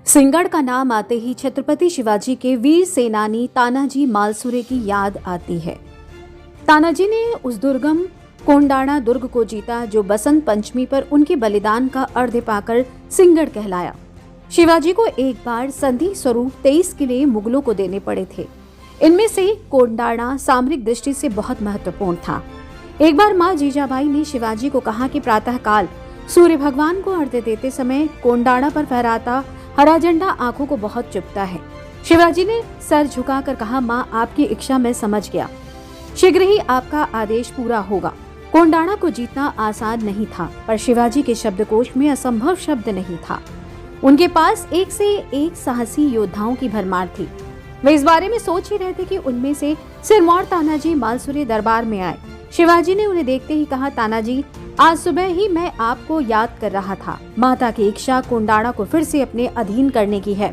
सिंहगढ़ का नाम आते ही छत्रपति शिवाजी के वीर सेनानी तानाजी मालसुरे की याद आती है। तानाजी ने उस दुर्गम कोंडाणा दुर्ग को जीता जो बसंत पंचमी पर उनके बलिदान का अर्घ्य पाकर सिंहगढ़ कहलाया। शिवाजी को एक बार संधि स्वरूप 23 किले मुगलों को देने पड़े थे। इनमें से कोंडाणा सामरिक दृष्टि से बहुत महत्वपूर्ण था। एक बार माँ जीजाबाई ने शिवाजी को कहा कि प्रातःकाल सूर्य भगवान को अर्घ्य देते समय कोंडाणा पर फहराता हरा झंडा आंखों को बहुत चुभता है। शिवाजी ने सर झुकाकर कहा, माँ आपकी इच्छा मैं समझ गया, शीघ्र ही आपका आदेश पूरा होगा। कोंडाणा को जीतना आसान नहीं था, पर शिवाजी के शब्दकोश में असंभव शब्द नहीं था। उनके पास एक से एक साहसी योद्धाओं की भरमार थी। वे इस बारे में सोच ही रहे थे कि उनमें से सिरमौर तानाजी मालसुरे दरबार में आए। शिवाजी ने उन्हें देखते ही कहा, तानाजी आज सुबह ही मैं आपको याद कर रहा था। माता की इच्छा कोंडाणा को फिर से अपने अधीन करने की है।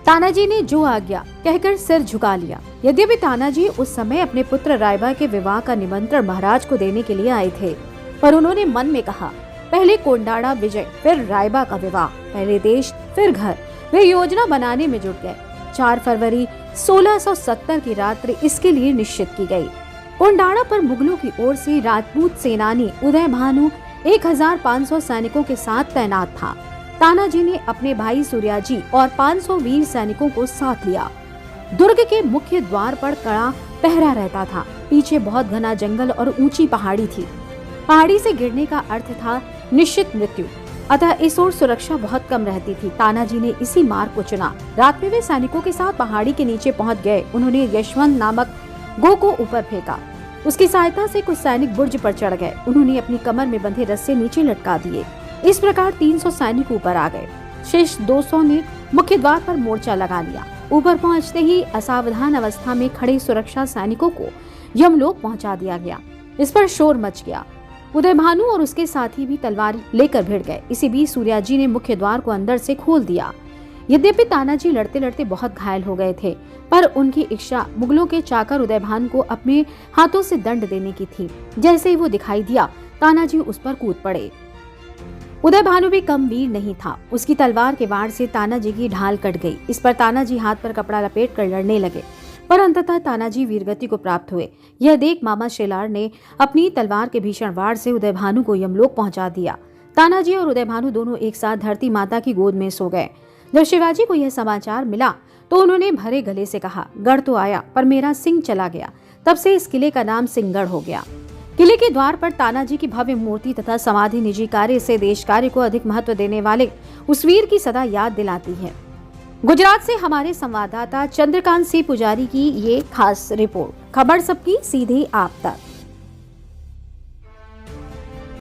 तानाजी ने जो आज्ञा कहकर सिर झुका लिया। यद्यपि तानाजी उस समय अपने पुत्र रायबा के विवाह का निमंत्रण महाराज को देने के लिए आए थे, पर उन्होंने मन में कहा, पहले कोंडाणा विजय, फिर रायबा का विवाह, पहले देश फिर घर। वे योजना बनाने में जुट गए। 4 फरवरी 1670 की रात्रि इसके लिए निश्चित की गई। कोंडाणा पर मुगलों की ओर से राजपूत सेनानी उदय भानु 1500 सैनिकों के साथ तैनात था। तानाजी ने अपने भाई सूर्याजी और 500 वीर सैनिकों को साथ लिया। दुर्ग के मुख्य द्वार पर कड़ा पहरा रहता था। पीछे बहुत घना जंगल और ऊंची पहाड़ी थी। पहाड़ी से गिरने का अर्थ था निश्चित मृत्यु, अतः इस ओर सुरक्षा बहुत कम रहती थी। तानाजी ने इसी मार्ग को चुना। रात में वे सैनिकों के साथ पहाड़ी के नीचे पहुंच गए। उन्होंने यशवंत नामक गो को ऊपर फेंका। उसकी सहायता से कुछ सैनिक बुर्ज पर चढ़ गए। उन्होंने अपनी कमर में बंधे रस्से नीचे लटका दिए। इस प्रकार 300 सैनिक ऊपर आ गए। शेष 200 ने मुख्य द्वार पर मोर्चा लगा लिया। ऊपर पहुंचते ही असावधान अवस्था में खड़े सुरक्षा सैनिकों को यमलोक पहुंचा दिया गया। इस पर शोर मच गया। उदय भानु और उसके साथी भी तलवार लेकर भिड़ गए। इसी बीच सूर्याजी ने मुख्य द्वार को अंदर से खोल दिया। यद्यपि तानाजी लड़ते लड़ते बहुत घायल हो गए थे, पर उनकी इच्छा मुगलों के चाकर उदय भानु को अपने हाथों से दंड देने की थी। जैसे ही वो दिखाई दिया, तानाजी उस पर कूद पड़े। उदय भानु भी कम वीर नहीं था। उसकी तलवार के वार से तानाजी की ढाल कट गई। इस पर तानाजी हाथ पर कपड़ा लपेट कर लड़ने लगे, पर अंततः तानाजी वीरगति को प्राप्त हुए। यह देख मामा शेलार ने अपनी तलवार के भीषण वार से उदय भानु को यमलोक पहुंचा दिया। तानाजी और उदय भानु दोनों एक साथ धरती माता की गोद में सो गए। जब शिवाजी को यह समाचार मिला तो उन्होंने भरे गले से कहा, गढ़ तो आया पर मेरा सिंह चला गया। तब से इस किले का नाम सिंहगढ़ हो गया। किले के द्वार पर तानाजी की भव्य मूर्ति तथा समाधि निजी कार्य से देश कार्य को अधिक महत्व देने वाले उस वीर की सदा याद दिलाती है। गुजरात से हमारे संवाददाता चंद्रकांत सिंह पुजारी की ये खास रिपोर्ट। खबर सबकी सीधे आप तक।